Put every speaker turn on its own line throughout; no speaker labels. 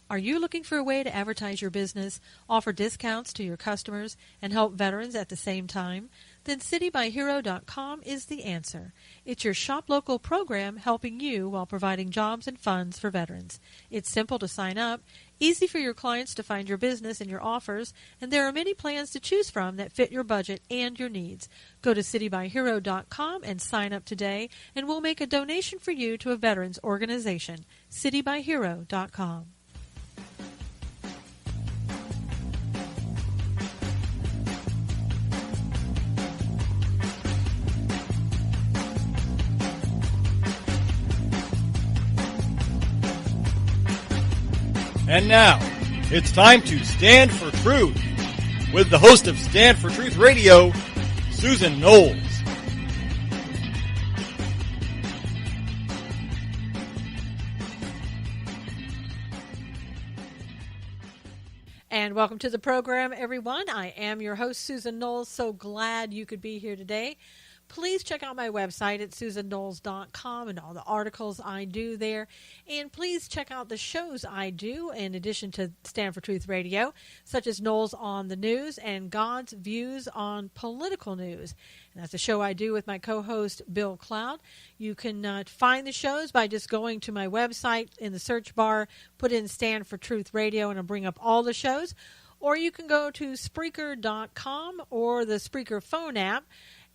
Are you looking for a way to advertise your business, offer discounts to your customers, and help veterans at the same time? Then citybyhero.com is the answer. It's your shop local program helping you while providing jobs and funds for veterans. It's simple to sign up, easy for your clients to find your business and your offers, and there are many plans to choose from that fit your budget and your needs. Go to citybyhero.com and sign up today, and we'll make a donation for you to a veterans organization. citybyhero.com.
And now, it's time to Stand for Truth with the host of Stand for Truth Radio, Susan Knowles.
And welcome to the program, everyone. I am your host, Susan Knowles. So glad you could be here today. Please check out my website at susanknowles.com and all the articles I do there. And please check out the shows I do in addition to Stand for Truth Radio, such as Knowles on the News and God's Views on Political News. And that's a show I do with my co-host, Bill Cloud. You can find the shows by just going to my website in the search bar, put in Stand for Truth Radio, and it'll bring up all the shows. Or you can go to Spreaker.com or the Spreaker phone app,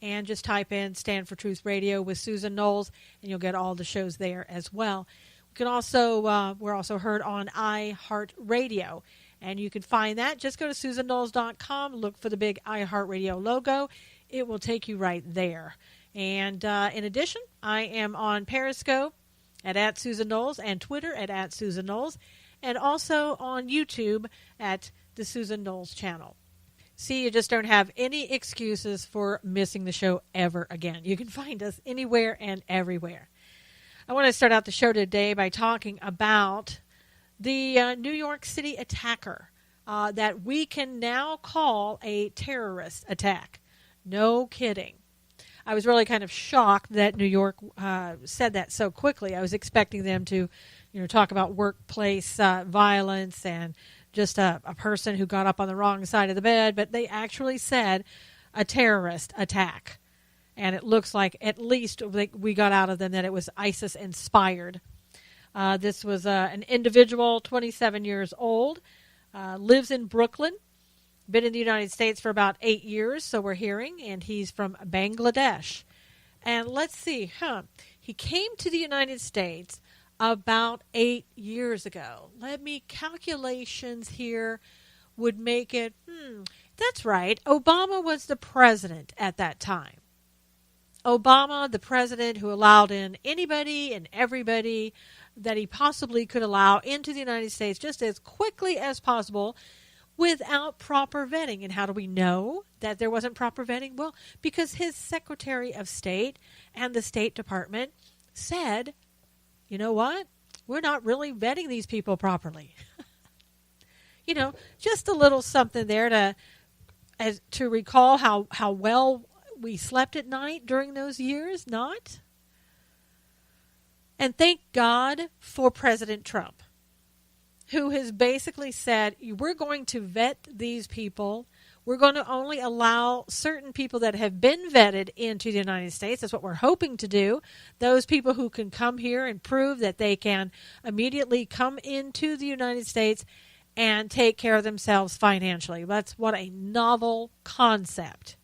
and just type in Stand for Truth Radio with Susan Knowles, and you'll get all the shows there as well. We can also we're also heard on iHeartRadio, and you can find that. Just go to susanknowles.com, look for the big iHeartRadio logo. It will take you right there. And in addition, I am on Periscope at Susan Knowles and Twitter at Susan Knowles, and also on YouTube at the Susan Knowles channel. See, you just don't have any excuses for missing the show ever again. You can find us anywhere and everywhere. I want to start out the show today by talking about the New York City attacker that we can now call a terrorist attack. No kidding. I was really kind of shocked that New York said that so quickly. I was expecting them to, talk about workplace violence and just a person who got up on the wrong side of the bed, but they actually said a terrorist attack. And it looks like at least we got out of them that it was ISIS-inspired. This was an individual, 27 years old, lives in Brooklyn, been in the United States for about 8 years, so we're hearing, and he's from Bangladesh. And let's see, he came to the United States about 8 years ago. Calculations here would make it, that's right. Obama was the president at that time. Obama, the president who allowed in anybody and everybody that he possibly could allow into the United States just as quickly as possible without proper vetting. And how do we know that there wasn't proper vetting? Well, because his Secretary of State and the State Department said, you know what? We're not really vetting these people properly. Just a little something there to recall how well we slept at night during those years, not? And thank God for President Trump, who has basically said, we're going to vet these people. We're going to only allow certain people that have been vetted into the United States. That's what we're hoping to do. Those people who can come here and prove that they can immediately come into the United States and take care of themselves financially. That's what a novel concept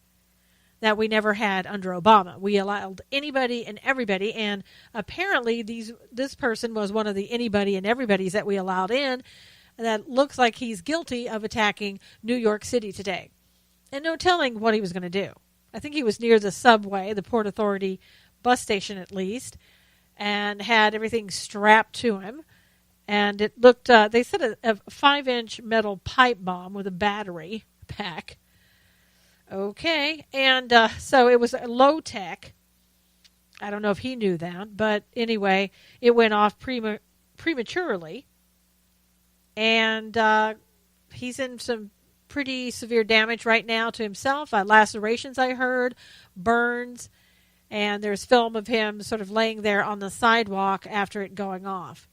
that we never had under Obama. We allowed anybody and everybody, and apparently this person was one of the anybody and everybody's that we allowed in. That looks like he's guilty of attacking New York City today. And no telling what he was going to do. I think he was near the subway, the Port Authority bus station at least, and had everything strapped to him. And it looked, they said a 5-inch metal pipe bomb with a battery pack. Okay, and so it was low tech. I don't know if he knew that, but anyway, it went off prematurely. And he's in some pretty severe damage right now to himself. Lacerations, I heard, burns, and there's film of him sort of laying there on the sidewalk after it going off.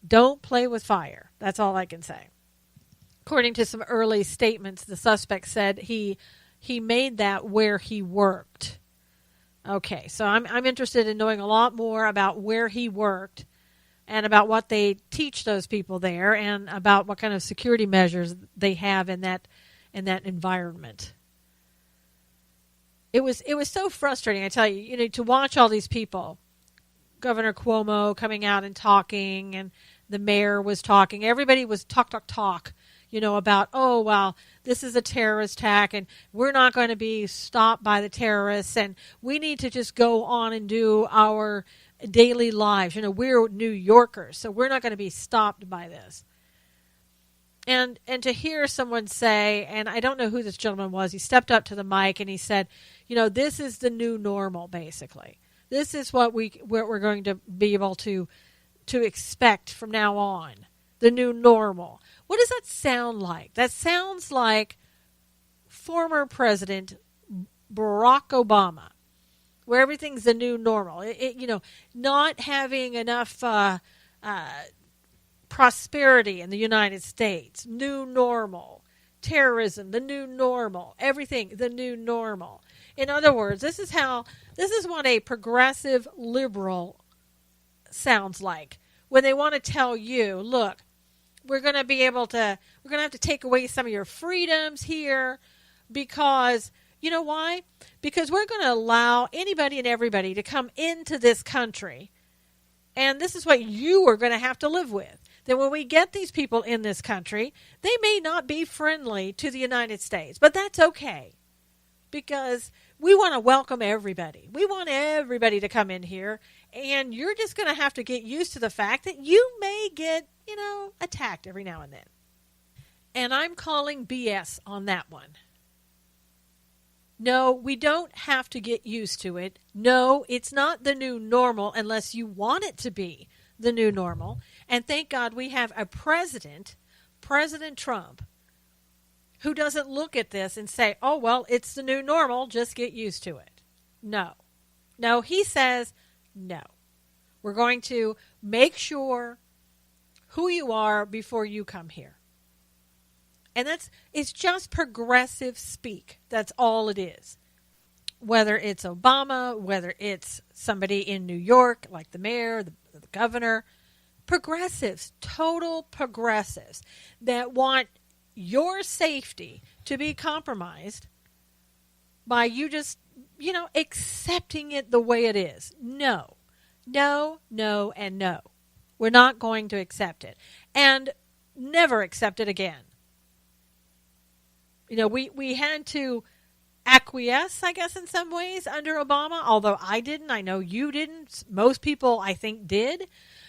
Don't play with fire. That's all I can say. According to some early statements, the suspect said he made that where he worked. Okay, so I'm interested in knowing a lot more about where he worked and about what they teach those people there and about what kind of security measures they have in that environment. It was so frustrating, I tell you, to watch all these people. Governor Cuomo coming out and talking, and the mayor was talking. Everybody was talk, about, oh, well, this is a terrorist attack, and we're not going to be stopped by the terrorists, and we need to just go on and do our daily lives. We're New Yorkers, so we're not going to be stopped by this. And to hear someone say, and I don't know who this gentleman was, he stepped up to the mic and he said, this is the new normal, basically. This is what we're going to be able to expect from now on, the new normal. What does that sound like? That sounds like former President Barack Obama, where everything's the new normal. Not having enough prosperity in the United States, new normal. Terrorism, the new normal. Everything, the new normal. In other words, this is what a progressive liberal sounds like when they want to tell you, look, we're going to have to take away some of your freedoms here because, you know why? Because we're going to allow anybody and everybody to come into this country, and this is what you are going to have to live with. That when we get these people in this country, they may not be friendly to the United States, but that's okay because we want to welcome everybody. We want everybody to come in here, and you're just going to have to get used to the fact that you may get, attacked every now and then. And I'm calling BS on that one. No, we don't have to get used to it. No, it's not the new normal unless you want it to be the new normal. And thank God we have a President Trump, who doesn't look at this and say, oh, well, it's the new normal, just get used to it. No, he says, no. We're going to make sure who you are before you come here. And it's just progressive speak. That's all it is. Whether it's Obama, whether it's somebody in New York, like the mayor, the governor, progressives, total progressives that want your safety to be compromised by you just, accepting it the way it is. No, and no. We're not going to accept it. And never accept it again. We had to acquiesce, I guess, in some ways under Obama, although I didn't. I know you didn't. Most people, I think, did.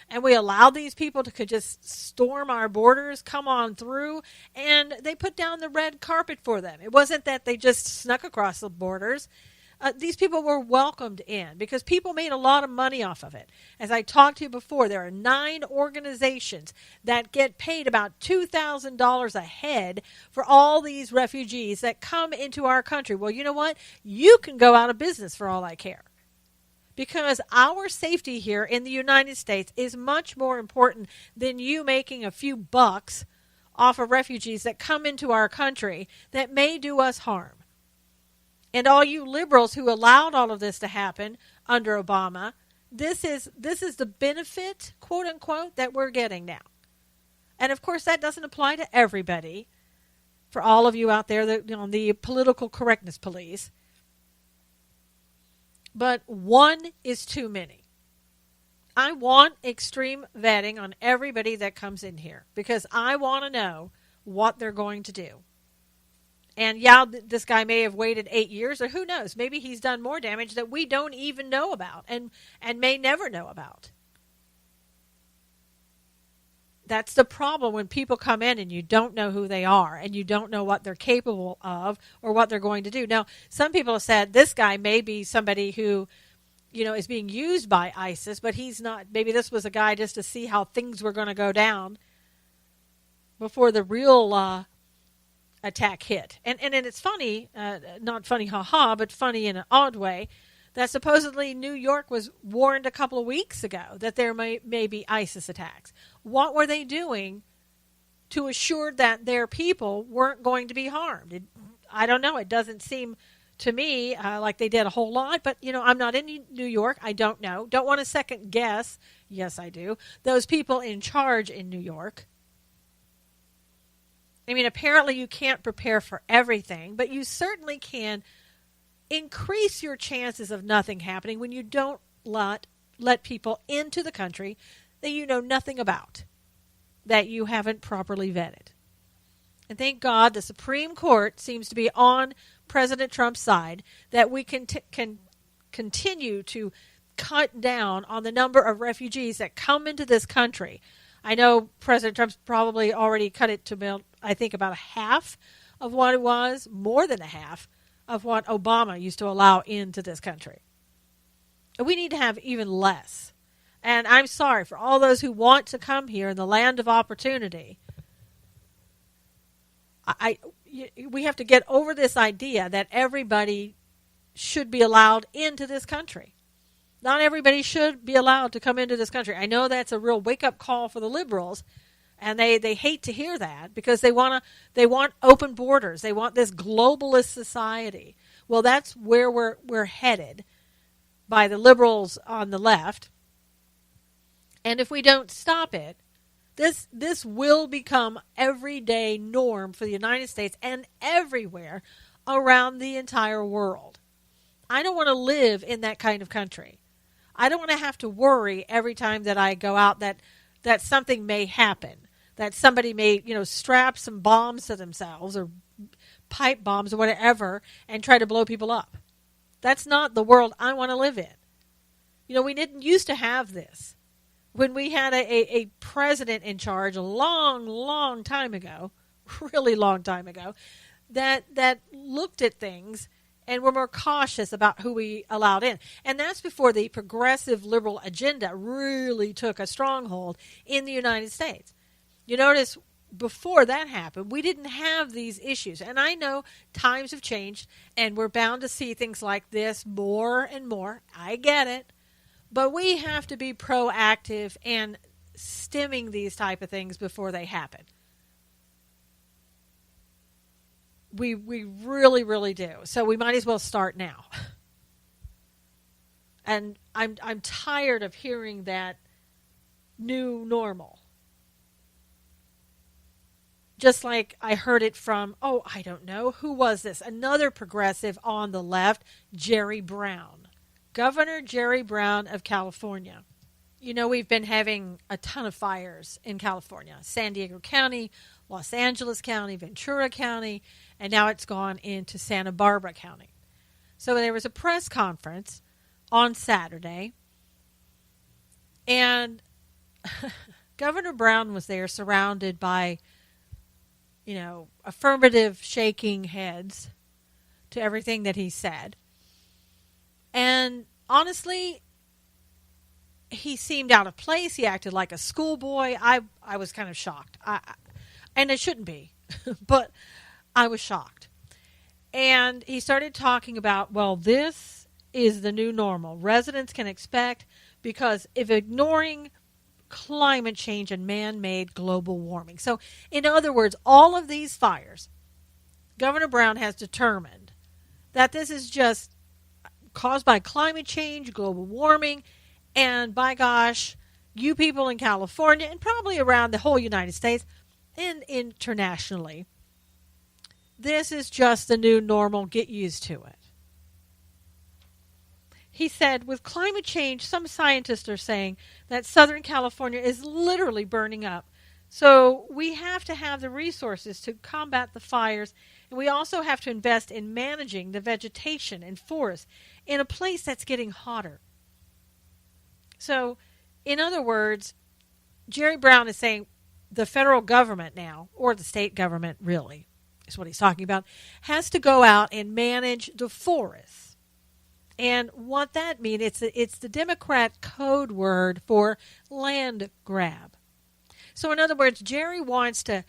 And we allowed these people to could just storm our borders, come on through, and they put down the red carpet for them. It wasn't that they just snuck across the borders. These people were welcomed in because people made a lot of money off of it. As I talked to you before, there are 9 organizations that get paid about $2,000 a head for all these refugees that come into our country. Well, you know what? You can go out of business for all I care. Because our safety here in the United States is much more important than you making a few bucks off of refugees that come into our country that may do us harm. And all you liberals who allowed all of this to happen under Obama, this is the benefit, quote unquote, that we're getting now. And of course, that doesn't apply to everybody. For all of you out there that on the political correctness police. But one is too many. I want extreme vetting on everybody that comes in here because I want to know what they're going to do. And yeah, this guy may have waited 8 years, or who knows, maybe he's done more damage that we don't even know about and may never know about. That's the problem when people come in and you don't know who they are and you don't know what they're capable of or what they're going to do. Now, some people have said this guy may be somebody who, is being used by ISIS, but he's not. Maybe this was a guy just to see how things were going to go down before the real attack hit. And it's funny, not funny, haha, but funny in an odd way, that supposedly New York was warned a couple of weeks ago that there may be ISIS attacks. What were they doing to assure that their people weren't going to be harmed? I don't know. It doesn't seem to me like they did a whole lot, but, I'm not in New York. I don't know. Don't want to second guess. Yes, I do. Those people in charge in New York. I mean, apparently you can't prepare for everything, but you certainly can increase your chances of nothing happening when you don't let people into the country that you know nothing about, that you haven't properly vetted. And thank God the Supreme Court seems to be on President Trump's side, that we can continue to cut down on the number of refugees that come into this country. I know President Trump's probably already cut it to, I think, about a half of what it was, more than a half of what Obama used to allow into this country. We need to have even less. And I'm sorry for all those who want to come here in the land of opportunity. We have to get over this idea that everybody should be allowed into this country. Not everybody should be allowed to come into this country. I know that's a real wake-up call for the liberals, and they hate to hear that because they want open borders. They want this globalist society. Well, that's where we're headed by the liberals on the left. And if we don't stop it, this will become everyday norm for the United States and everywhere around the entire world. I don't want to live in that kind of country. I don't want to have to worry every time that I go out that something may happen, that somebody may, strap some bombs to themselves or pipe bombs or whatever and try to blow people up. That's not the world I want to live in. We didn't used to have this. When we had a president in charge a long, long time ago, really long time ago, that looked at things and were more cautious about who we allowed in. And that's before the progressive liberal agenda really took a stronghold in the United States. You notice before that happened, we didn't have these issues. And I know times have changed, and we're bound to see things like this more and more. I get it. But we have to be proactive and stemming these type of things before they happen. We really, really do. So we might as well start now. And I'm tired of hearing that new normal. Just like I heard it from, I don't know, who was this? Another progressive on the left, Jerry Brown. Governor Jerry Brown of California. We've been having a ton of fires in California. San Diego County, Los Angeles County, Ventura County, and now it's gone into Santa Barbara County. So there was a press conference on Saturday, and Governor Brown was there surrounded by, affirmative shaking heads to everything that he said. And honestly, he seemed out of place. He acted like a schoolboy. I was kind of shocked. And it shouldn't be, but I was shocked. And he started talking about, this is the new normal. Residents can expect because of ignoring climate change and man-made global warming. So, in other words, all of these fires, Governor Brown has determined that this is just caused by climate change, global warming, and by gosh, you people in California and probably around the whole United States and internationally, this is just the new normal. Get used to it. He said, with climate change, some scientists are saying that Southern California is literally burning up. So we have to have the resources to combat the fires, and we also have to invest in managing the vegetation and forests in a place that's getting hotter. So, in other words, Jerry Brown is saying the federal government now, or the state government really, is what he's talking about, has to go out and manage the forests. And what that means, it's the Democrat code word for land grab. So in other words, Jerry wants to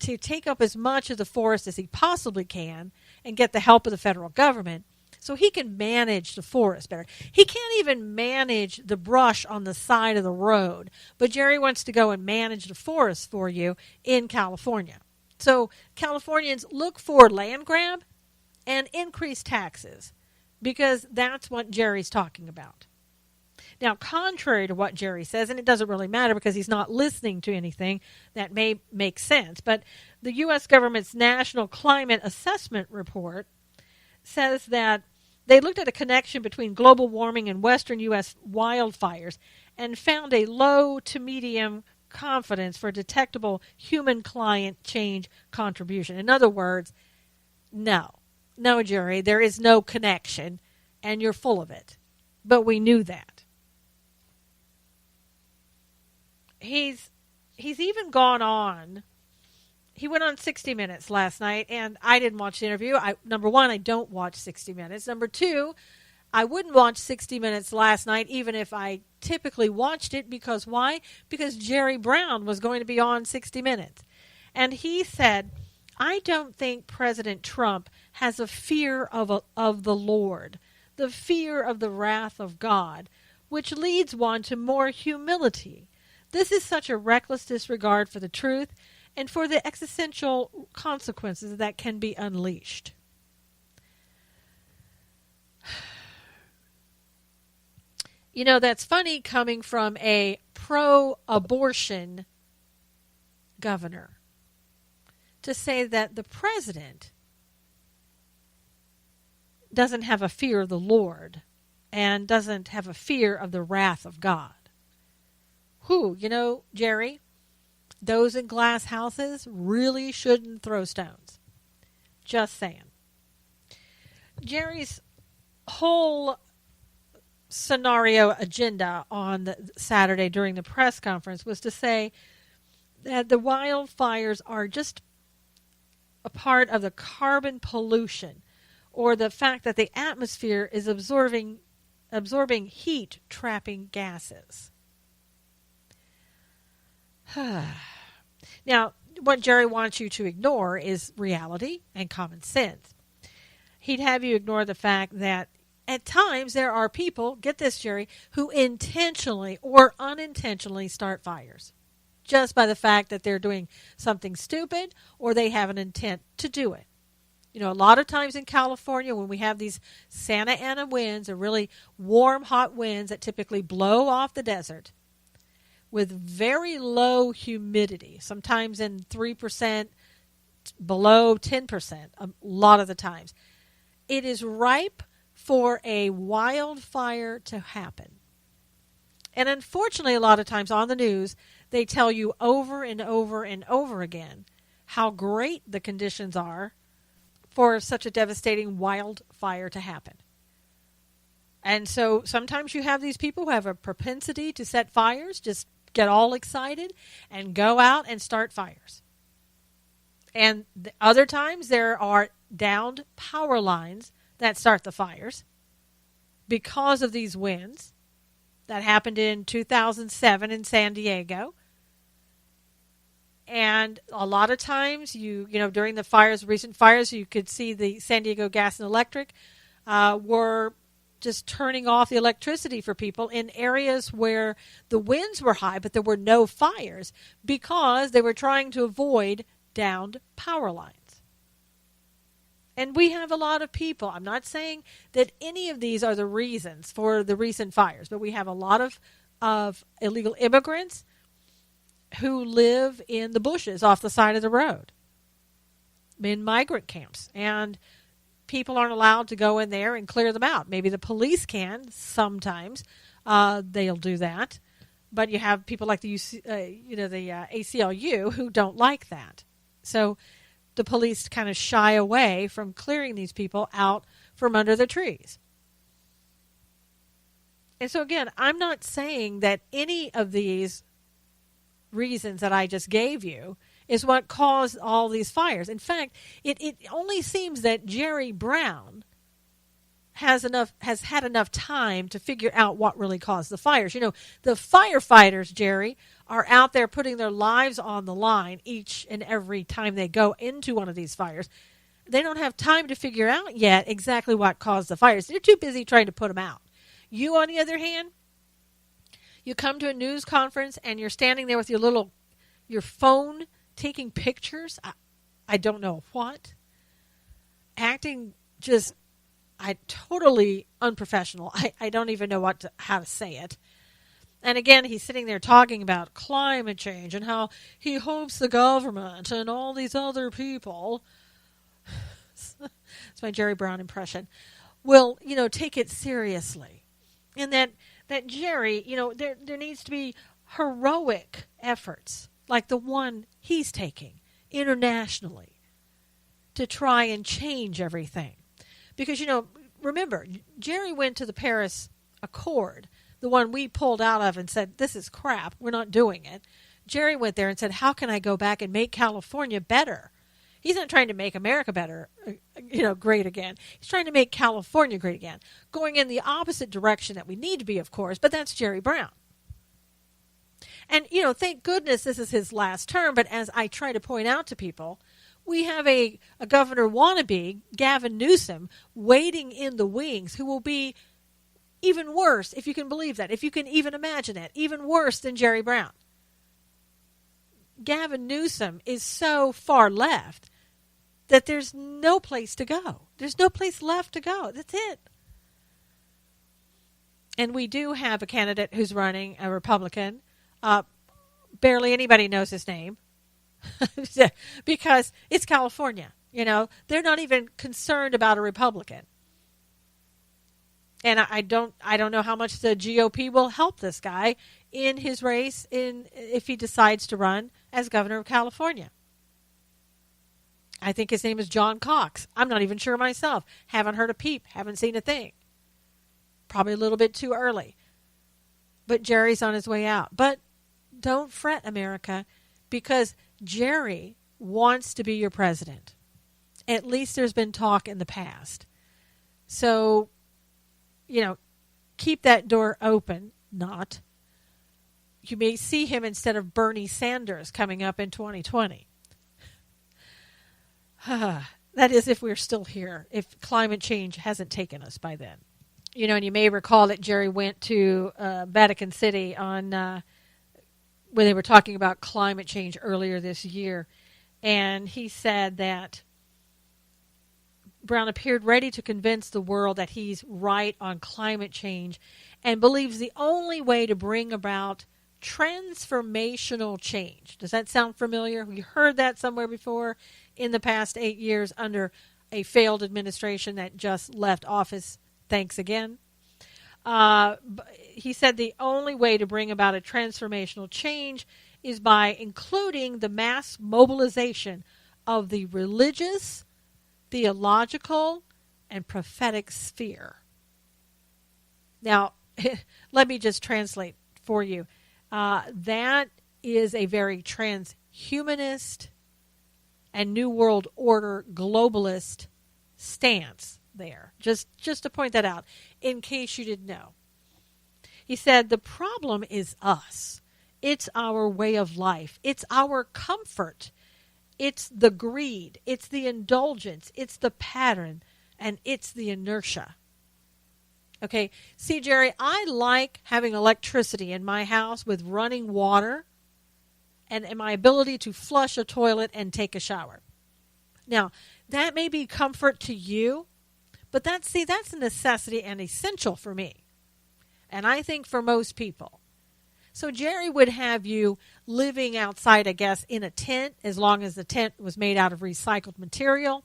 take up as much of the forest as he possibly can and get the help of the federal government so he can manage the forest better. He can't even manage the brush on the side of the road, but Jerry wants to go and manage the forest for you in California. So Californians, look for land grab and increase taxes, because that's what Jerry's talking about. Now, contrary to what Jerry says, and it doesn't really matter because he's not listening to anything that may make sense, but the U.S. government's National Climate Assessment Report says that they looked at a connection between global warming and western U.S. wildfires and found a low to medium confidence for detectable human climate change contribution. In other words, no, Jerry, there is no connection, and you're full of it. But we knew that. He's even gone on. He went on 60 Minutes last night, and I didn't watch the interview. Number one, I don't watch 60 Minutes. Number two, I wouldn't watch 60 Minutes last night, even if I typically watched it. Because why? Because Jerry Brown was going to be on 60 Minutes. And he said, I don't think President Trump has a fear of the Lord, the fear of the wrath of God, which leads one to more humility. This is such a reckless disregard for the truth and for the existential consequences that can be unleashed. You know, that's funny coming from a pro-abortion governor to say that the president doesn't have a fear of the Lord and doesn't have a fear of the wrath of God. You know, Jerry, those in glass houses really shouldn't throw stones. Just saying. Jerry's whole scenario agenda on Saturday during the press conference was to say that the wildfires are just a part of the carbon pollution, or the fact that the atmosphere is absorbing heat-trapping gases. Now, what Jerry wants you to ignore is reality and common sense. He'd have you ignore the fact that at times there are people, get this, Jerry, who intentionally or unintentionally start fires just by the fact that they're doing something stupid or they have an intent to do it. You know, a lot of times in California when we have these Santa Ana winds, or really warm, hot winds that typically blow off the desert, with very low humidity, sometimes in 3%, below 10%, a lot of the times. It is ripe for a wildfire to happen. And unfortunately, a lot of times on the news, they tell you over and over and over again how great the conditions are for such a devastating wildfire to happen. And so sometimes you have these people who have a propensity to set fires, just get all excited and go out and start fires. And the other times there are downed power lines that start the fires because of these winds. That happened in 2007 in San Diego. And a lot of times, you know, during the fires, recent fires, you could see the San Diego Gas and Electric were just turning off the electricity for people in areas where the winds were high, but there were no fires because they were trying to avoid downed power lines. And we have a lot of people. I'm not saying that any of these are the reasons for the recent fires, but we have a lot of illegal immigrants who live in the bushes off the side of the road, in migrant camps, and people aren't allowed to go in there and clear them out. Maybe the police can sometimes. They'll do that. But you have people like the ACLU who don't like that. So the police kind of shy away from clearing these people out from under the trees. And so again, I'm not saying that any of these reasons that I just gave you is what caused all these fires. In fact, it only seems that Jerry Brown has had enough time to figure out what really caused the fires. You know, the firefighters, Jerry, are out there putting their lives on the line each and every time they go into one of these fires. They don't have time to figure out yet exactly what caused the fires. They're too busy trying to put them out. You, on the other hand, you come to a news conference and you're standing there with your phone taking pictures. I don't know what. Acting just totally unprofessional. I don't even know how to say it. And again, he's sitting there talking about climate change and how he hopes the government and all these other people, it's my Jerry Brown impression, will, take it seriously. And that Jerry, there needs to be heroic efforts like the one he's taking internationally to try and change everything. Because, remember, Jerry went to the Paris Accord, the one we pulled out of and said, this is crap, we're not doing it. Jerry went there and said, how can I go back and make California better? He's not trying to make America better, great again. He's trying to make California great again, going in the opposite direction that we need to be, of course, but that's Jerry Brown. And, thank goodness this is his last term, but as I try to point out to people, we have a governor wannabe, Gavin Newsom, waiting in the wings, who will be even worse, if you can believe that, if you can even imagine it, even worse than Jerry Brown. Gavin Newsom is so far left that there's no place to go. There's no place left to go. That's it. And we do have a candidate who's running, a Republican. Barely anybody knows his name because it's California. They're not even concerned about a Republican. And I don't know how much the GOP will help this guy in his race if he decides to run as governor of California. I think his name is John Cox. I'm not even sure myself. Haven't heard a peep. Haven't seen a thing. Probably a little bit too early. But Jerry's on his way out. But don't fret, America, because Jerry wants to be your president. At least there's been talk in the past. So, keep that door open. Not. You may see him instead of Bernie Sanders coming up in 2020. That is, if we're still here, if climate change hasn't taken us by then. And you may recall that Jerry went to Vatican City on when they were talking about climate change earlier this year. And he said that Brown appeared ready to convince the world that he's right on climate change and believes the only way to bring about transformational change. Does that sound familiar? We heard that somewhere before in the past 8 years under a failed administration that just left office. Thanks again. He said the only way to bring about a transformational change is by including the mass mobilization of the religious, theological, and prophetic sphere. Now, let me just translate for you. That is a very transhumanist and New World Order globalist stance there. Just to point that out, in case you didn't know. He said, the problem is us. It's our way of life. It's our comfort. It's the greed. It's the indulgence. It's the pattern. And it's the inertia. Okay, see, Jerry, I like having electricity in my house with running water and my ability to flush a toilet and take a shower. Now, that may be comfort to you, but that's a necessity and essential for me. And I think for most people. So Jerry would have you living outside, I guess, in a tent, as long as the tent was made out of recycled material.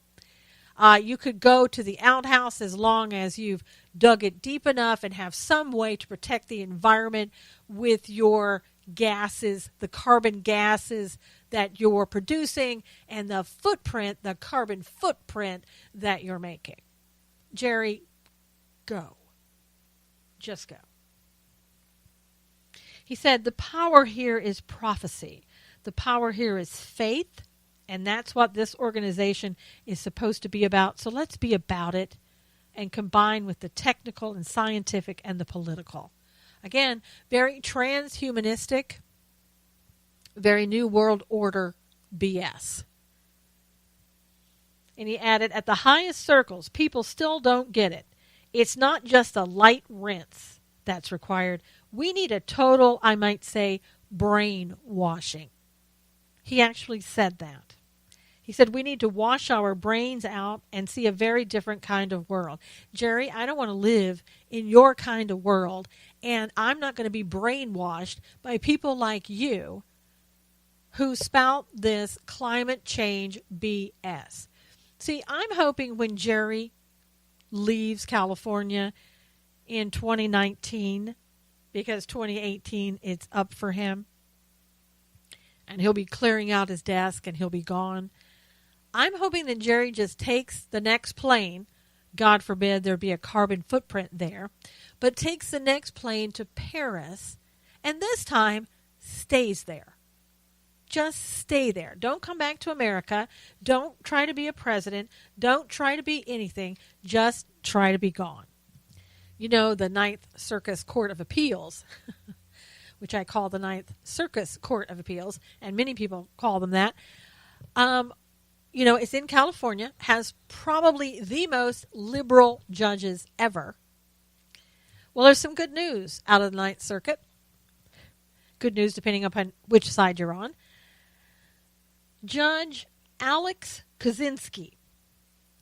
You could go to the outhouse as long as you've dug it deep enough and have some way to protect the environment with your gases, the carbon gases that you're producing, and the footprint, the carbon footprint that you're making. Jerry, go. Just go. He said the power here is prophecy. The power here is faith, and that's what this organization is supposed to be about. So let's be about it and combine with the technical and scientific and the political. Again, very transhumanistic, very New World Order BS. And he added, at the highest circles, people still don't get it. It's not just a light rinse that's required. We need a total, I might say, brainwashing. He actually said that. He said, we need to wash our brains out and see a very different kind of world. Jerry, I don't want to live in your kind of world, and I'm not going to be brainwashed by people like you who spout this climate change BS. See, I'm hoping when Jerry leaves California in 2019, because 2018, it's up for him, and he'll be clearing out his desk and he'll be gone. I'm hoping that Jerry just takes the next plane, God forbid there be a carbon footprint there, but takes the next plane to Paris, and this time stays there. Just stay there. Don't come back to America. Don't try to be a president. Don't try to be anything. Just try to be gone. You know, the Ninth Circus Court of Appeals, which I call the Ninth Circus Court of Appeals, and many people call them that, you know, it's in California, has probably the most liberal judges ever. Well, there's some good news out of the Ninth Circuit. Good news depending upon which side you're on. Judge Alex Kaczynski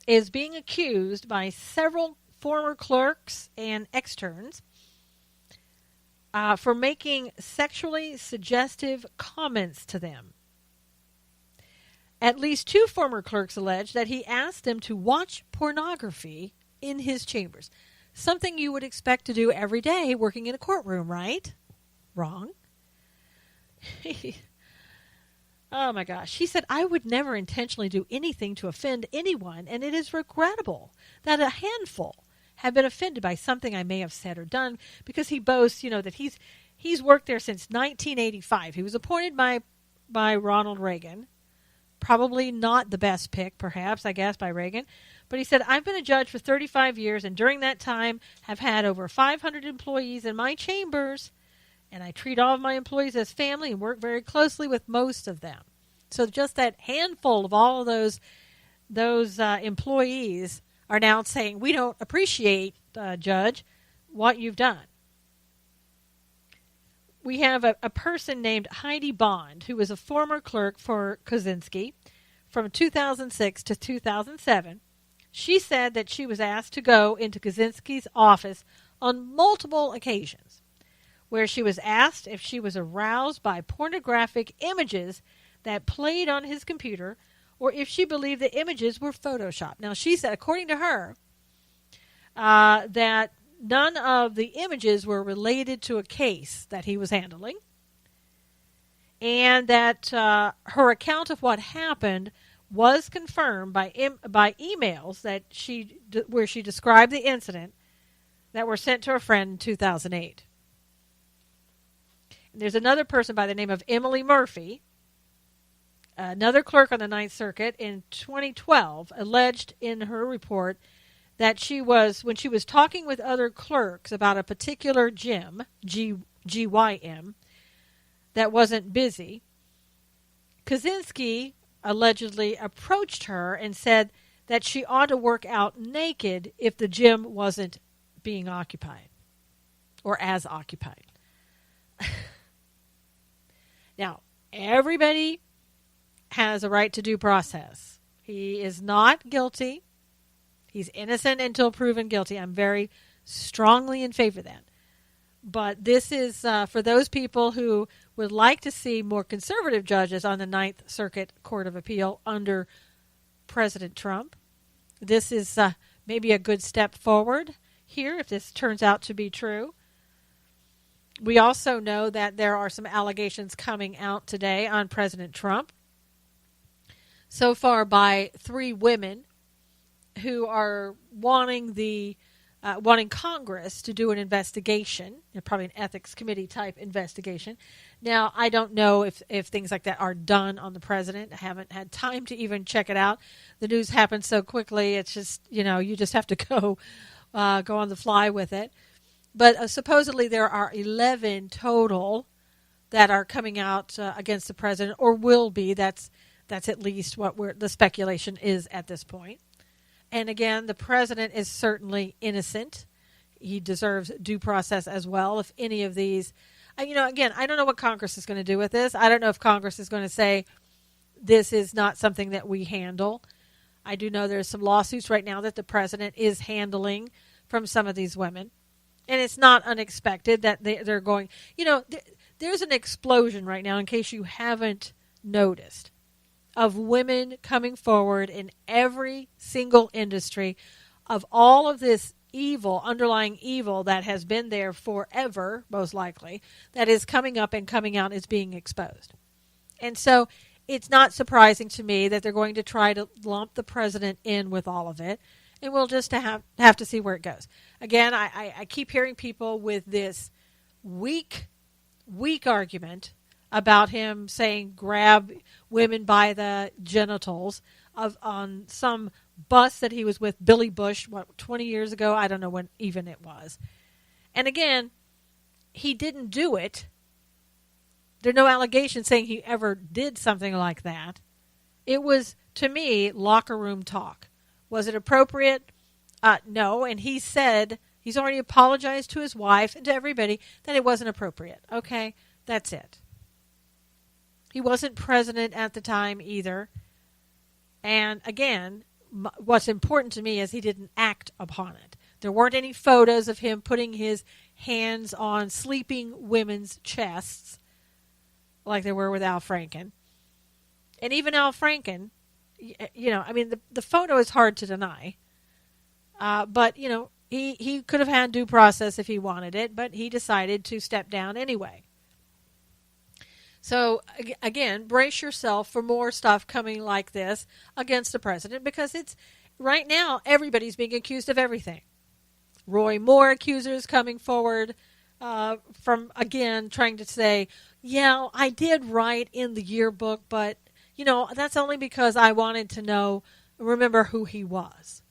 is being accused by several former clerks and externs for making sexually suggestive comments to them. At least 2 former clerks allege that he asked them to watch pornography in his chambers. Something you would expect to do every day working in a courtroom, right? Wrong. Oh my gosh. He said, I would never intentionally do anything to offend anyone, and it is regrettable that a handful have been offended by something I may have said or done, because he boasts, you know, that he's worked there since 1985. He was appointed by Ronald Reagan. Probably not the best pick, perhaps, I guess, by Reagan. But he said, I've been a judge for 35 years, and during that time have had over 500 employees in my chambers, and I treat all of my employees as family and work very closely with most of them. So just that handful of all of those employees are now saying, we don't appreciate, Judge, what you've done. We have a person named Heidi Bond, who was a former clerk for Kaczynski from 2006 to 2007. She said that she was asked to go into Kaczynski's office on multiple occasions, where she was asked if she was aroused by pornographic images that played on his computer, or if she believed the images were Photoshopped. Now, she said, according to her, that none of the images were related to a case that he was handling, and that her account of what happened was confirmed by emails that where she described the incident that were sent to a friend in 2008. And there's another person by the name of Emily Murphy, another clerk on the Ninth Circuit, in 2012, alleged in her report that when she was talking with other clerks about a particular gym, GYM, that wasn't busy, Kaczynski allegedly approached her and said that she ought to work out naked if the gym wasn't being occupied or as occupied. Now, everybody has a right to due process. He is not guilty. He's innocent until proven guilty. I'm very strongly in favor of that. But this is for those people who would like to see more conservative judges on the Ninth Circuit Court of Appeal under President Trump. This is maybe a good step forward here if this turns out to be true. We also know that there are some allegations coming out today on President Trump, so far by 3 women who are wanting Congress to do an investigation, probably an ethics committee type investigation. Now, I don't know if things like that are done on the president. I haven't had time to even check it out. The news happens so quickly. It's just, you just have to go on the fly with it. But supposedly there are 11 total that are coming out against the president, or will be. That's That's at least what the speculation is at this point. And again, the president is certainly innocent. He deserves due process as well. If any of these, again, I don't know what Congress is going to do with this. I don't know if Congress is going to say this is not something that we handle. I do know there's some lawsuits right now that the president is handling from some of these women. And it's not unexpected that they're going, there's an explosion right now, in case you haven't noticed, of women coming forward in every single industry of all of this evil, underlying evil that has been there forever, most likely, that is coming up and coming out, is being exposed. And so it's not surprising to me that they're going to try to lump the president in with all of it, and we'll just have to see where it goes. Again, I keep hearing people with this weak argument about him saying grab women by the genitals on some bus that he was with Billy Bush, 20 years ago? I don't know when even it was. And again, he didn't do it. There are no allegations saying he ever did something like that. It was, to me, locker room talk. Was it appropriate? No. And he said he's already apologized to his wife and to everybody that it wasn't appropriate. Okay, that's it. He wasn't president at the time either. And again, what's important to me is he didn't act upon it. There weren't any photos of him putting his hands on sleeping women's chests like there were with Al Franken. And even Al Franken, the photo is hard to deny. But, he could have had due process if he wanted it, but he decided to step down anyway. So, again, brace yourself for more stuff coming like this against the president, because it's right now everybody's being accused of everything. Roy Moore accusers coming forward from, again, trying to say, yeah, I did write in the yearbook, but, that's only because I wanted to remember who he was.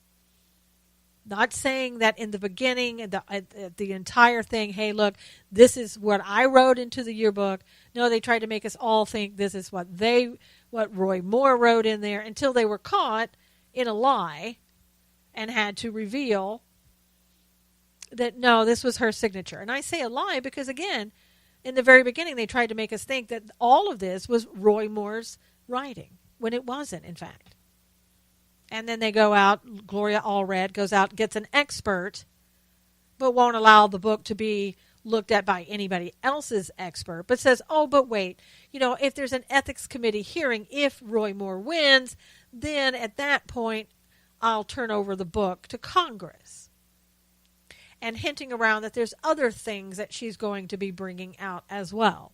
Not saying that in the beginning, the entire thing, hey, look, this is what I wrote into the yearbook. No, they tried to make us all think this is what Roy Moore wrote in there, until they were caught in a lie and had to reveal that, no, this was her signature. And I say a lie because, again, in the very beginning, they tried to make us think that all of this was Roy Moore's writing, when it wasn't, in fact. And then they go out, Gloria Allred goes out, gets an expert, but won't allow the book to be looked at by anybody else's expert, but says, oh, but wait, if there's an ethics committee hearing, if Roy Moore wins, then at that point, I'll turn over the book to Congress. And hinting around that there's other things that she's going to be bringing out as well.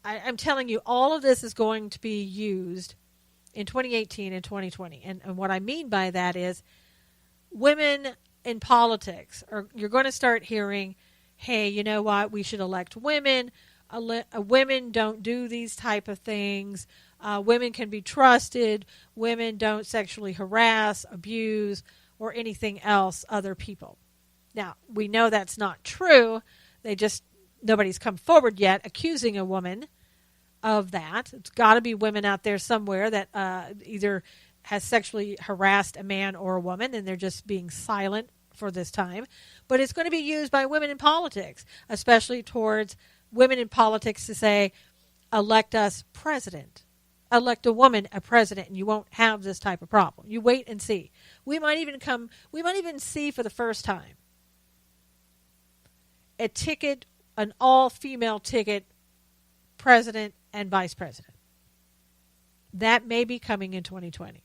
I'm telling you, all of this is going to be used in 2018 and 2020. And what I mean by that is women in politics, you're going to start hearing, hey, you know what, we should elect women. Women don't do these type of things. Women can be trusted. Women don't sexually harass, abuse, or anything else other people. Now, we know that's not true. Nobody's come forward yet accusing a woman of that. It's got to be women out there somewhere that either has sexually harassed a man or a woman, and they're just being silent for this time. But it's going to be used by women in politics, especially towards women in politics, to say, elect us president. Elect a woman a president, and you won't have this type of problem. You wait and see. We might even see for the first time an all-female ticket, president and vice president. That may be coming in 2020.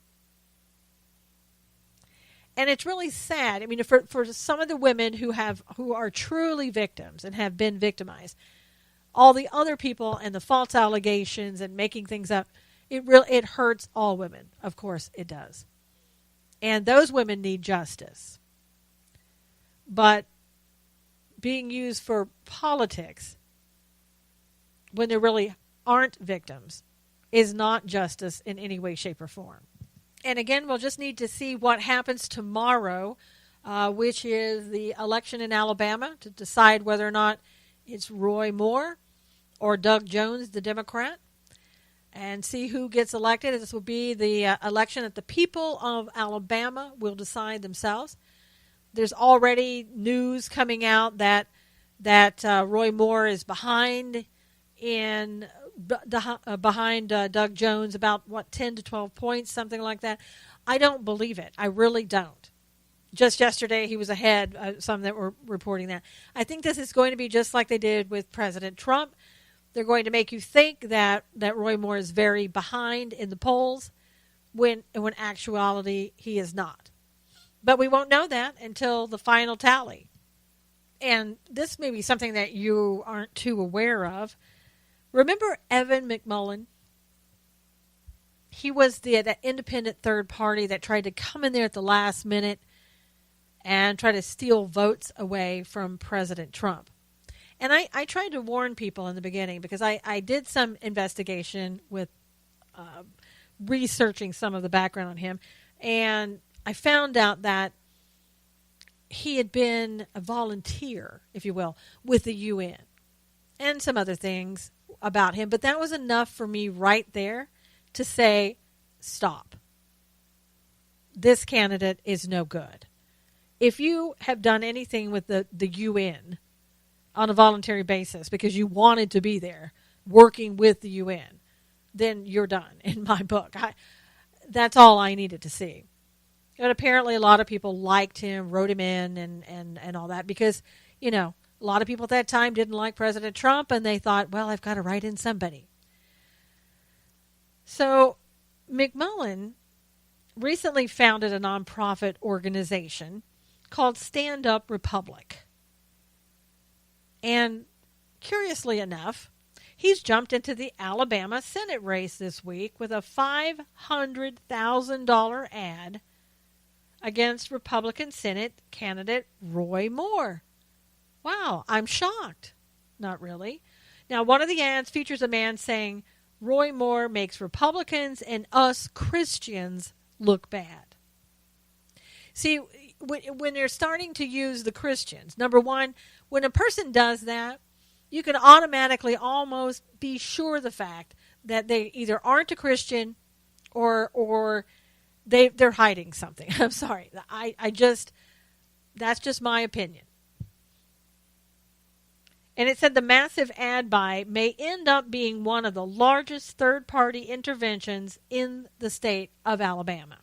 And it's really sad. I mean, for some of the women who are truly victims and have been victimized, all the other people and the false allegations and making things up, it hurts all women. Of course it does. And those women need justice. But being used for politics when there really aren't victims is not justice in any way, shape, or form. And again, we'll just need to see what happens tomorrow, which is the election in Alabama, to decide whether or not it's Roy Moore or Doug Jones, the Democrat, and see who gets elected. This will be the election that the people of Alabama will decide themselves. There's already news coming out that Roy Moore is behind Doug Jones about 10 to 12 points, something like that. I don't believe it. I really don't. Just yesterday, he was ahead. Some that were reporting that. I think this is going to be just like they did with President Trump. They're going to make you think that Roy Moore is very behind in the polls, when actuality he is not. But we won't know that until the final tally. And this may be something that you aren't too aware of. Remember Evan McMullin? He was that independent third party that tried to come in there at the last minute and try to steal votes away from President Trump. And I tried to warn people in the beginning because I did some investigation with researching some of the background on him. And I found out that he had been a volunteer, if you will, with the UN and some other things about him. But that was enough for me right there to say, stop. This candidate is no good. If you have done anything with the UN on a voluntary basis because you wanted to be there working with the UN, then you're done in my book. That's all I needed to see. But apparently a lot of people liked him, wrote him in and all that because, a lot of people at that time didn't like President Trump and they thought, well, I've got to write in somebody. So McMullin recently founded a nonprofit organization called Stand Up Republic. And curiously enough, he's jumped into the Alabama Senate race this week with a $500,000 ad against Republican Senate candidate Roy Moore. Wow, I'm shocked. Not really. Now, one of the ads features a man saying, Roy Moore makes Republicans and us Christians look bad. See, when they're starting to use the Christians, number one, when a person does that, you can automatically almost be sure of the fact that they either aren't a Christian or they're hiding something. I'm sorry. That's just my opinion. And it said the massive ad buy may end up being one of the largest third-party interventions in the state of Alabama.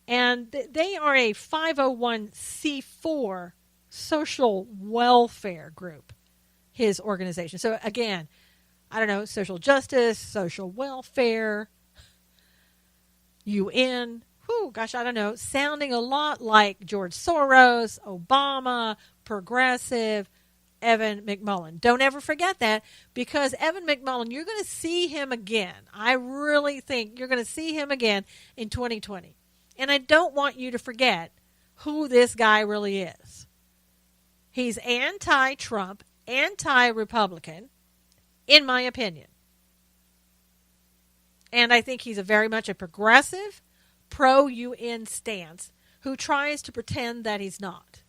And they are a 501c4 social welfare group, his organization. So again, I don't know, social justice, social welfare, UN, I don't know, sounding a lot like George Soros, Obama, progressive, Evan McMullin. Don't ever forget that because Evan McMullin, you're going to see him again. I really think you're going to see him again in 2020. And I don't want you to forget who this guy really is. He's anti-Trump, anti-Republican, in my opinion. And I think he's very much a progressive, pro-UN stance who tries to pretend that he's not.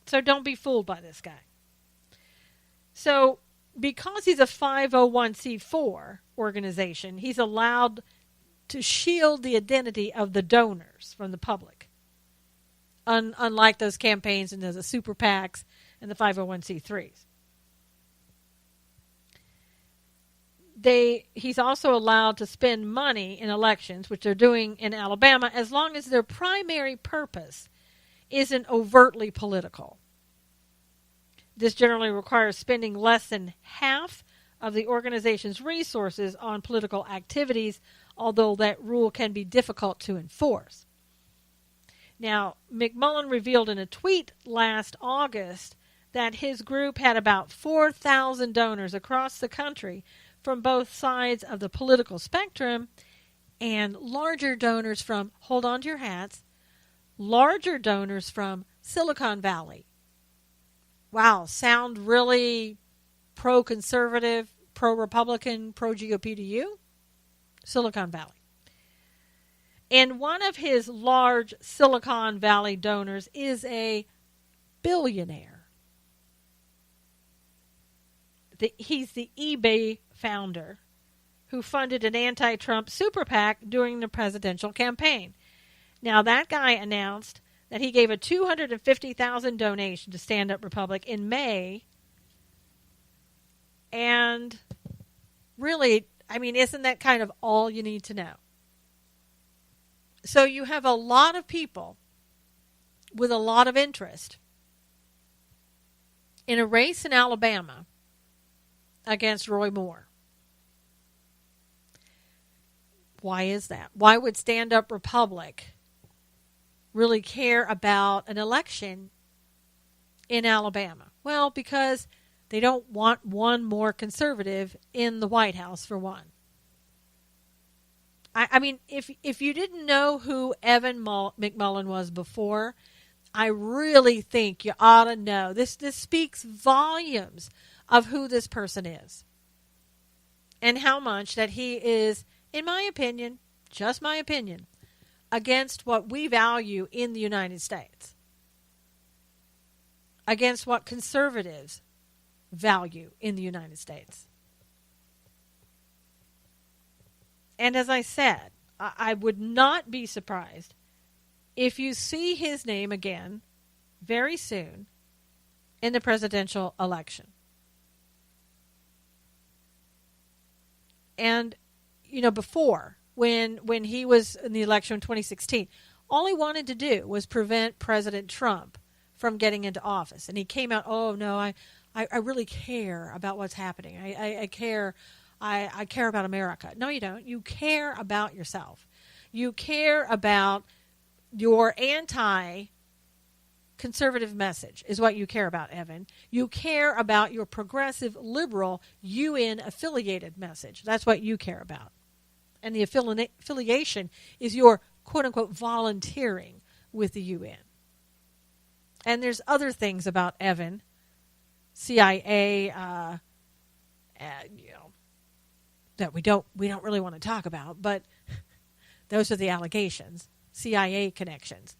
So don't be fooled by this guy. So because he's a 501c4 organization, he's allowed to shield the identity of the donors from the public. Unlike those campaigns and the super PACs and the 501c3s. He's also allowed to spend money in elections, which they're doing in Alabama, as long as their primary purpose isn't overtly political. This generally requires spending less than half of the organization's resources on political activities, although that rule can be difficult to enforce. Now, McMullin revealed in a tweet last August that his group had about 4,000 donors across the country from both sides of the political spectrum and larger donors from, hold on to your hats, larger donors from Silicon Valley. Wow, sound really pro-conservative, pro-Republican, pro-GOP to you? Silicon Valley. And one of his large Silicon Valley donors is a billionaire. He's the eBay founder who funded an anti-Trump super PAC during the presidential campaign. Now, that guy announced that he gave a $250,000 donation to Stand Up Republic in May. And really, I mean, isn't that kind of all you need to know? So you have a lot of people with a lot of interest in a race in Alabama against Roy Moore. Why is that? Why would Stand Up Republic really care about an election in Alabama? Well, because they don't want one more conservative in the White House, for one. I mean, if you didn't know who Evan McMullin was before, I really think you ought to know. This speaks volumes of who this person is and how much that he is, in my opinion, just my opinion, against what we value in the United States, against what conservatives value in the United States. And as I said, I would not be surprised if you see his name again very soon in the presidential election. And, you know, before, when he was in the election in 2016, all he wanted to do was prevent President Trump from getting into office. And he came out, oh, no, I really care about what's happening. I care. I care about America. No, you don't. You care about yourself. You care about your anti-conservative message is what you care about, Evan. You care about your progressive, liberal, UN-affiliated message. That's what you care about. And the affiliation is your, quote-unquote, volunteering with the UN. And there's other things about Evan, CIA, you know, that we don't really want to talk about, but those are the allegations, CIA connections.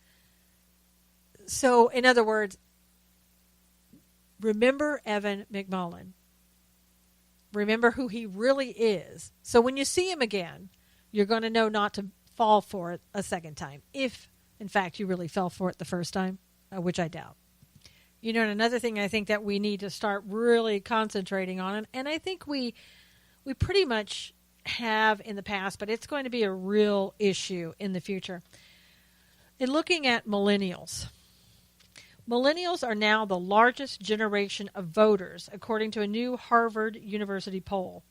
So, in other words, remember Evan McMullin. Remember who he really is. So when you see him again, you're going to know not to fall for it a second time, if, in fact, you really fell for it the first time, which I doubt. You know, and another thing I think that we need to start really concentrating on, and I think we pretty much have in the past, but it's going to be a real issue in the future. In looking at millennials, millennials are now the largest generation of voters, according to a new Harvard University poll.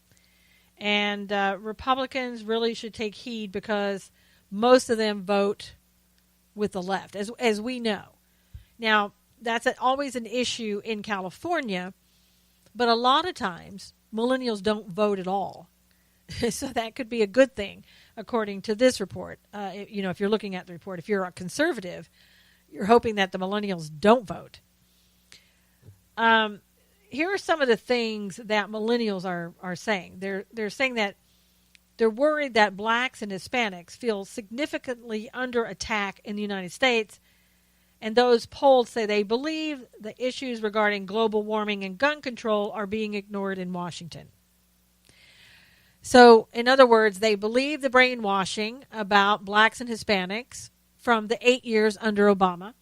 And Republicans really should take heed because most of them vote with the left, as we know. Now, that's always an issue in California, but a lot of times millennials don't vote at all. So that could be a good thing, according to this report. You know, if you're looking at the report, if you're a conservative, you're hoping that the millennials don't vote. Here are some of the things that millennials are saying. They're saying that they're worried that blacks and Hispanics feel significantly under attack in the United States. And those polled say they believe the issues regarding global warming and gun control are being ignored in Washington. So, in other words, they believe the brainwashing about blacks and Hispanics from the 8 years under Obama.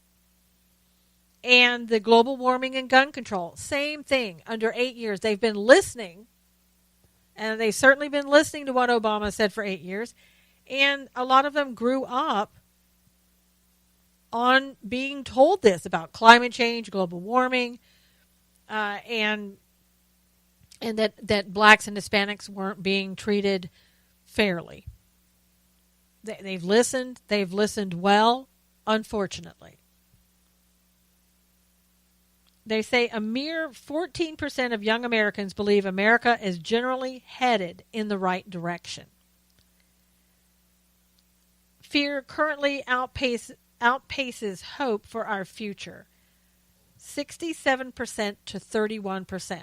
And the global warming and gun control, same thing. Under 8 years, they've been listening. And they've certainly been listening to what Obama said for 8 years. And a lot of them grew up on being told this about climate change, global warming, and that blacks and Hispanics weren't being treated fairly. They've listened well, unfortunately. They say a mere 14% of young Americans believe America is generally headed in the right direction. Fear currently outpaces hope for our future, 67% to 31%.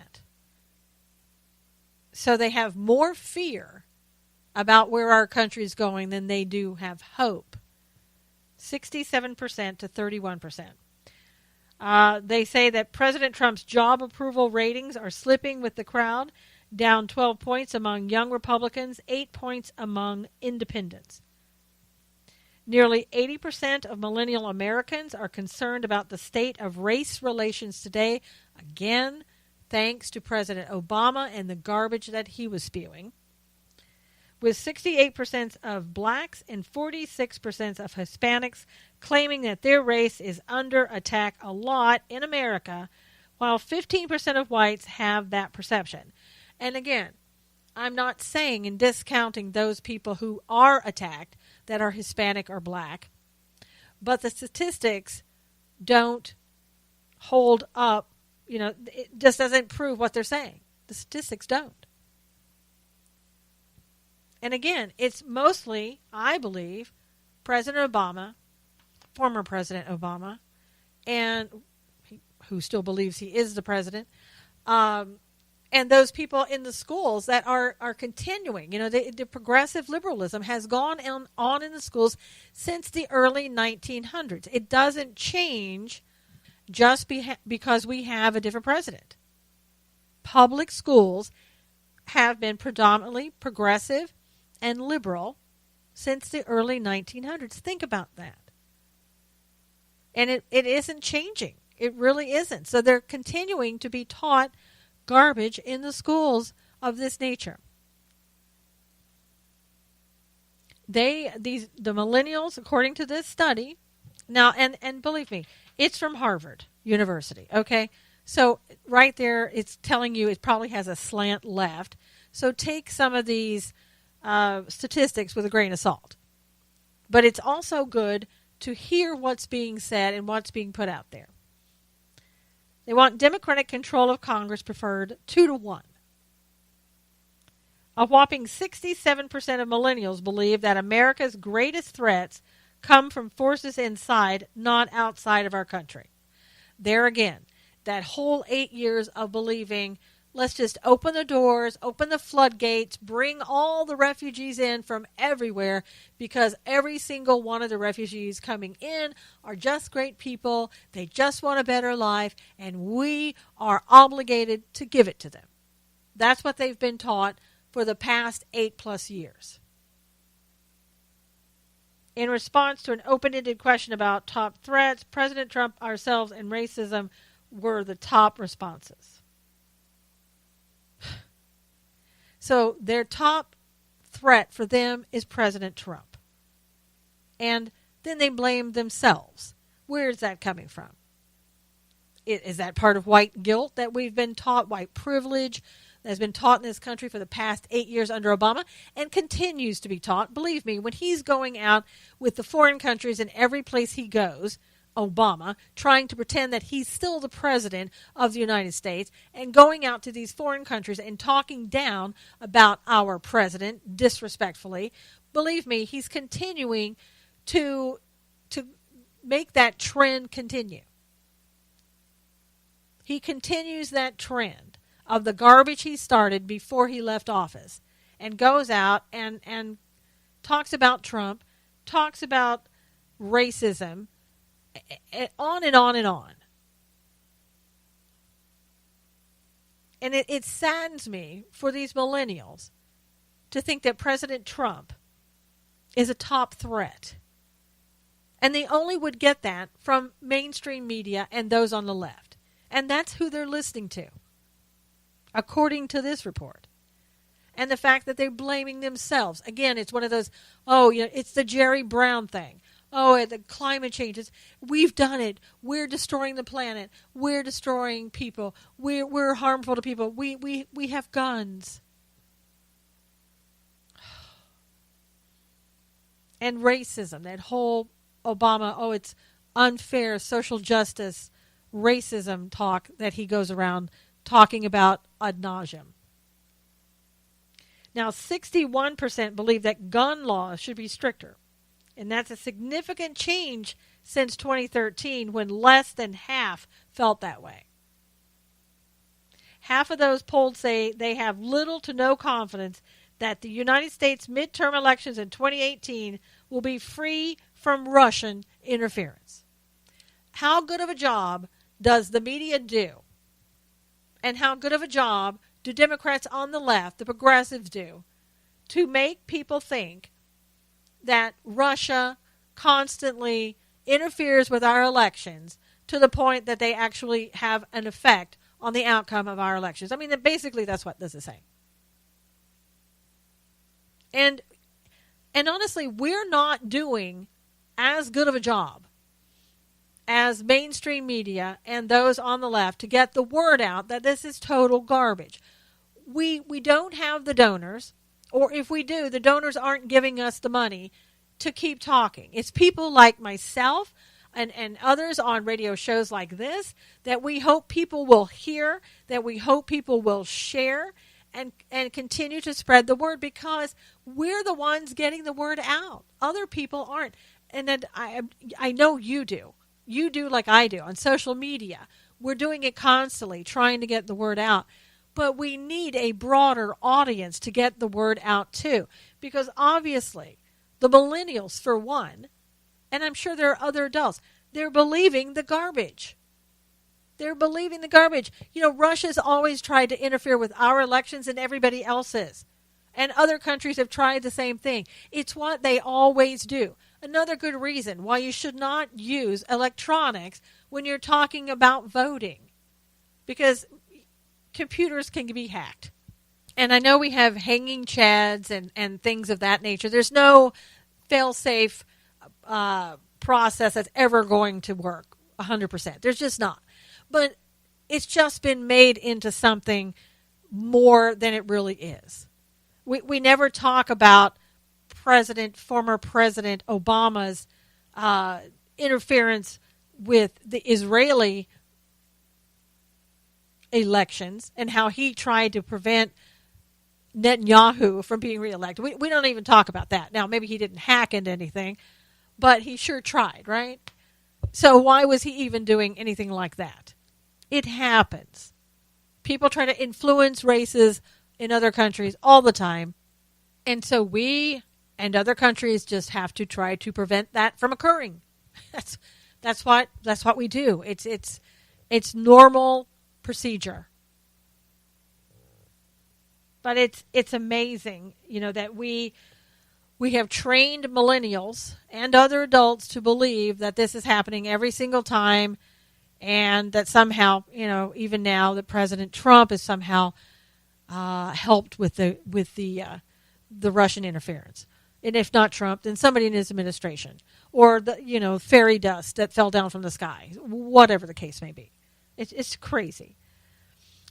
So they have more fear about where our country is going than they do have hope, 67% to 31%. They say that President Trump's job approval ratings are slipping with the crowd, down 12 points among young Republicans, 8 points among independents. Nearly 80% of millennial Americans are concerned about the state of race relations today, again, thanks to President Obama and the garbage that he was spewing. With 68% of blacks and 46% of Hispanics claiming that their race is under attack a lot in America, while 15% of whites have that perception. And again, I'm not saying and discounting those people who are attacked that are Hispanic or black, but the statistics don't hold up. It just doesn't prove what they're saying. The statistics don't. And again, it's mostly, I believe, President Obama, former President Obama, and who still believes he is the president, and those people in the schools that are continuing. The progressive liberalism has gone on in the schools since the early 1900s. It doesn't change just because we have a different president. Public schools have been predominantly progressive and liberal since the early 1900s. Think about that. And it isn't changing. It really isn't. So they're continuing to be taught garbage in the schools of this nature. The millennials, according to this study, now, and believe me, it's from Harvard University, okay? So right there, it's telling you it probably has a slant left. So take some of these statistics with a grain of salt. But it's also good to hear what's being said and what's being put out there. They want Democratic control of Congress preferred 2-1. A whopping 67% of millennials believe that America's greatest threats come from forces inside, not outside of our country. There again, that whole 8 years of believing, let's just open the doors, open the floodgates, bring all the refugees in from everywhere, because every single one of the refugees coming in are just great people. They just want a better life, and we are obligated to give it to them. That's what they've been taught for the past 8+ years. In response to an open-ended question about top threats, President Trump, ourselves, and racism were the top responses. So their top threat for them is President Trump. And then they blame themselves. Where is that coming from? Is that part of white guilt that we've been taught, white privilege that has been taught in this country for the past 8 years under Obama and continues to be taught? Believe me, when he's going out with the foreign countries in every place he goes, Obama, trying to pretend that he's still the president of the United States and going out to these foreign countries and talking down about our president disrespectfully, believe me, he's continuing to make that trend continue. He continues that trend of the garbage he started before he left office and goes out and talks about Trump, talks about racism, on and on and on. And it saddens me for these millennials to think that President Trump is a top threat. And they only would get that from mainstream media and those on the left. And that's who they're listening to, according to this report. And the fact that they're blaming themselves. Again, it's one of those, it's the Jerry Brown thing. The climate changes. We've done it. We're destroying the planet. We're destroying people. We're harmful to people. We have guns. And racism, that whole Obama, it's unfair social justice, racism talk that he goes around talking about ad nauseum. Now, 61% believe that gun laws should be stricter. And that's a significant change since 2013, when less than half felt that way. Half of those polled say they have little to no confidence that the United States midterm elections in 2018 will be free from Russian interference. How good of a job does the media do? And how good of a job do Democrats on the left, the progressives, do to make people think that Russia constantly interferes with our elections to the point that they actually have an effect on the outcome of our elections? I mean, basically that's what this is saying. And honestly, we're not doing as good of a job as mainstream media and those on the left to get the word out that this is total garbage. We don't have the donors, or if we do, the donors aren't giving us the money to keep talking. It's people like myself and others on radio shows like this that we hope people will hear, that we hope people will share, and continue to spread the word, because we're the ones getting the word out. Other people aren't. And then I know you do. You do like I do on social media. We're doing it constantly, trying to get the word out. But we need a broader audience to get the word out too. Because obviously, the millennials, for one, and I'm sure there are other adults, they're believing the garbage. They're believing the garbage. You know, Russia's always tried to interfere with our elections and everybody else's. And other countries have tried the same thing. It's what they always do. Another good reason why you should not use electronics when you're talking about voting. Because computers can be hacked. And I know we have hanging chads and things of that nature. There's no fail-safe process that's ever going to work 100%. There's just not. But it's just been made into something more than it really is. We never talk about former President Obama's interference with the Israeli elections and how he tried to prevent Netanyahu from being reelected. We don't even talk about that. Now, maybe he didn't hack into anything, but he sure tried, right? So why was he even doing anything like that? It happens. People try to influence races in other countries all the time. And so we and other countries just have to try to prevent that from occurring. That's what we do. It's normal procedure. But it's amazing, you know, that we have trained millennials and other adults to believe that this is happening every single time, and that somehow, you know, even now that President Trump is somehow helped with the Russian interference. And if not Trump, then somebody in his administration, or the, you know, fairy dust that fell down from the sky, whatever the case may be. It's crazy.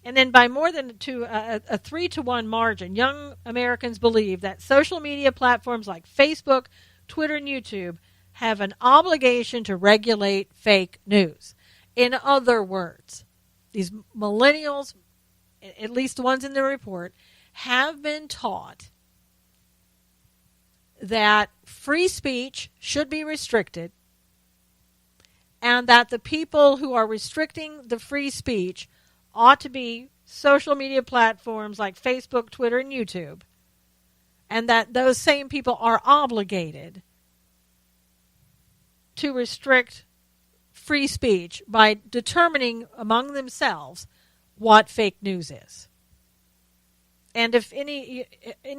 And then by more than a 3-to-1 margin, young Americans believe that social media platforms like Facebook, Twitter, and YouTube have an obligation to regulate fake news. In other words, these millennials, at least the ones in the report, have been taught that free speech should be restricted, and that the people who are restricting the free speech ought to be social media platforms like Facebook, Twitter, and YouTube, and that those same people are obligated to restrict free speech by determining among themselves what fake news is. And if any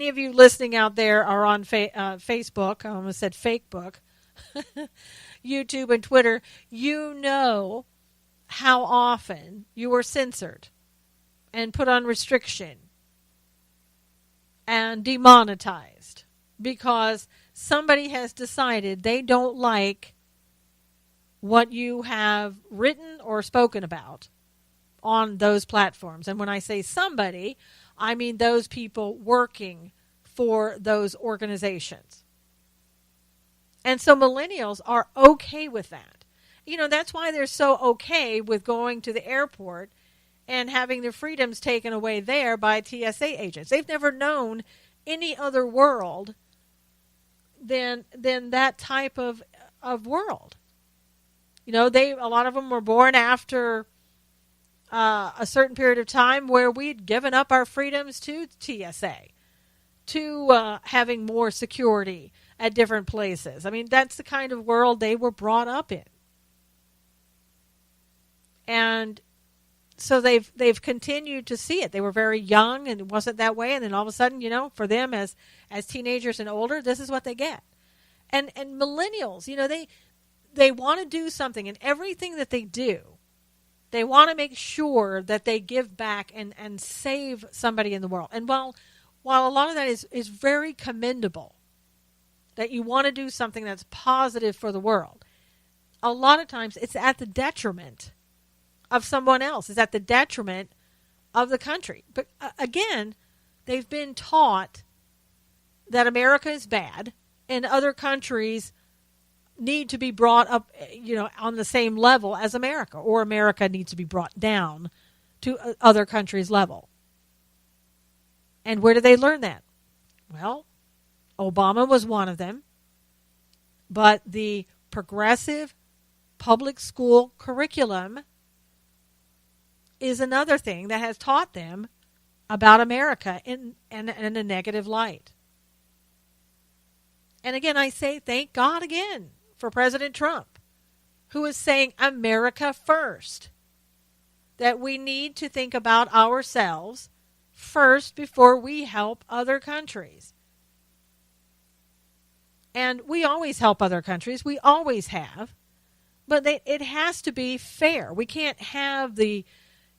of you listening out there are on Facebook, I almost said fake book, YouTube and Twitter, you know how often you were censored and put on restriction and demonetized because somebody has decided they don't like what you have written or spoken about on those platforms. And when I say somebody, I mean those people working for those organizations. And so millennials are okay with that. You know, that's why they're so okay with going to the airport and having their freedoms taken away there by TSA agents. They've never known any other world than that type of world. You know, a lot of them were born after a certain period of time where we'd given up our freedoms to TSA, to having more security at different places. I mean, that's the kind of world they were brought up in. And so they've continued to see it. They were very young and it wasn't that way. And then all of a sudden, for them as teenagers and older, this is what they get. And millennials, they want to do something, and everything that they do, they want to make sure that they give back and save somebody in the world. And while a lot of that is very commendable, that you want to do something that's positive for the world, a lot of times it's at the detriment of someone else. It's at the detriment of the country. But again, they've been taught that America is bad and other countries need to be brought up, on the same level as America, or America needs to be brought down to other countries' level. And where did they learn that? Well, Obama was one of them, but the progressive public school curriculum is another thing that has taught them about America in a negative light. And again, I say thank God again for President Trump, who is saying America first, that we need to think about ourselves first before we help other countries. And we always help other countries. We always have. But it has to be fair. We can't have the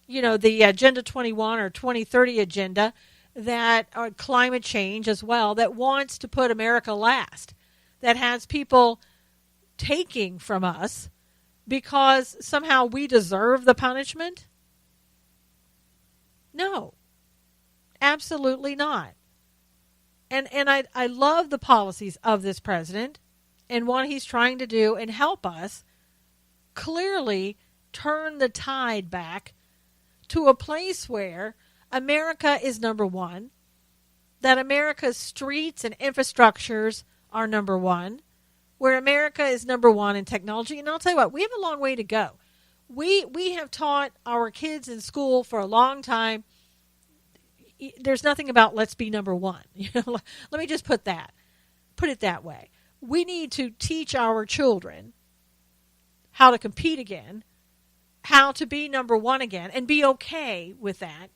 Agenda 21 or 2030 agenda that climate change as well, that wants to put America last, that has people taking from us because somehow we deserve the punishment. No, absolutely not. And I love the policies of this president and what he's trying to do and help us clearly turn the tide back to a place where America is number one, that America's streets and infrastructures are number one, where America is number one in technology. And I'll tell you what, we have a long way to go. We have taught our kids in school for a long time, there's nothing about let's be number one. Let me just put it that way. We need to teach our children how to compete again, how to be number one again, and be okay with that.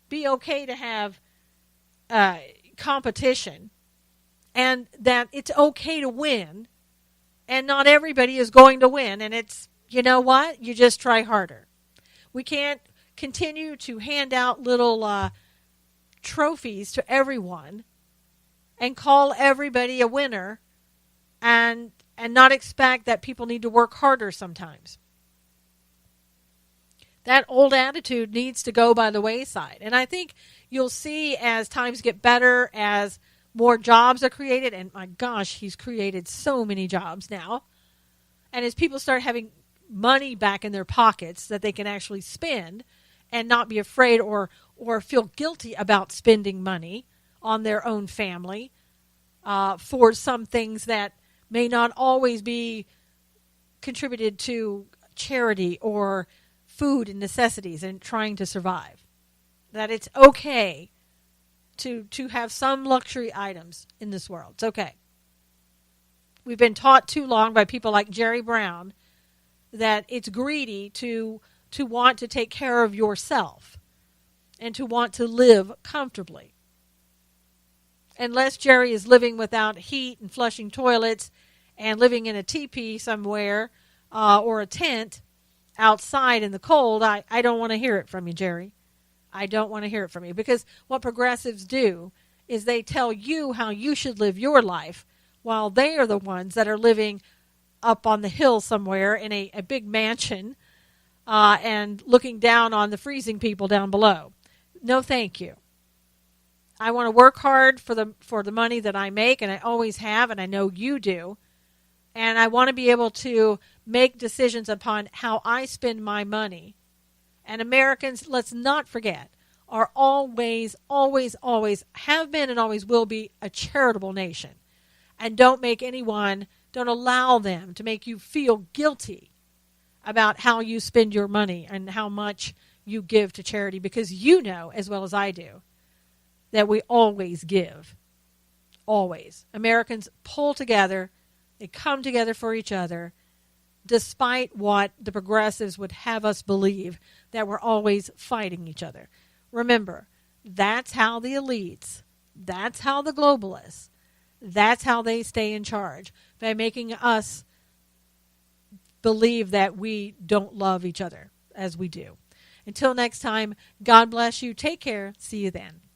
Be okay to have competition, and that it's okay to win, and not everybody is going to win. And it's, you know what? You just try harder. We can't continue to hand out little trophies to everyone and call everybody a winner and not expect that people need to work harder sometimes. That old attitude needs to go by the wayside. And I think you'll see as times get better, as more jobs are created, and my gosh, he's created so many jobs now. And as people start having money back in their pockets that they can actually spend and not be afraid or feel guilty about spending money on their own family for some things that may not always be contributed to charity or food and necessities and trying to survive. That it's okay to have some luxury items in this world. It's okay. We've been taught too long by people like Jerry Brown that it's greedy to want to take care of yourself and to want to live comfortably. Unless Jerry is living without heat and flushing toilets and living in a teepee somewhere or a tent outside in the cold, I don't want to hear it from you, Jerry. I don't want to hear it from you, because what progressives do is they tell you how you should live your life while they are the ones that are living up on the hill somewhere in a big mansion and looking down on the freezing people down below. No, thank you. I want to work hard for the money that I make, and I always have, and I know you do. And I want to be able to make decisions upon how I spend my money. And Americans, let's not forget, are always, always, always have been and always will be a charitable nation. And don't allow them to make you feel guilty about how you spend your money and how much you give to charity, because you know as well as I do that we always give. Always. Americans pull together. They come together for each other. despite what the progressives would have us believe, that we're always fighting each other. Remember, that's how the elites, that's how the globalists, that's how they stay in charge, by making us believe that we don't love each other as we do. Until next time, God bless you. Take care. See you then.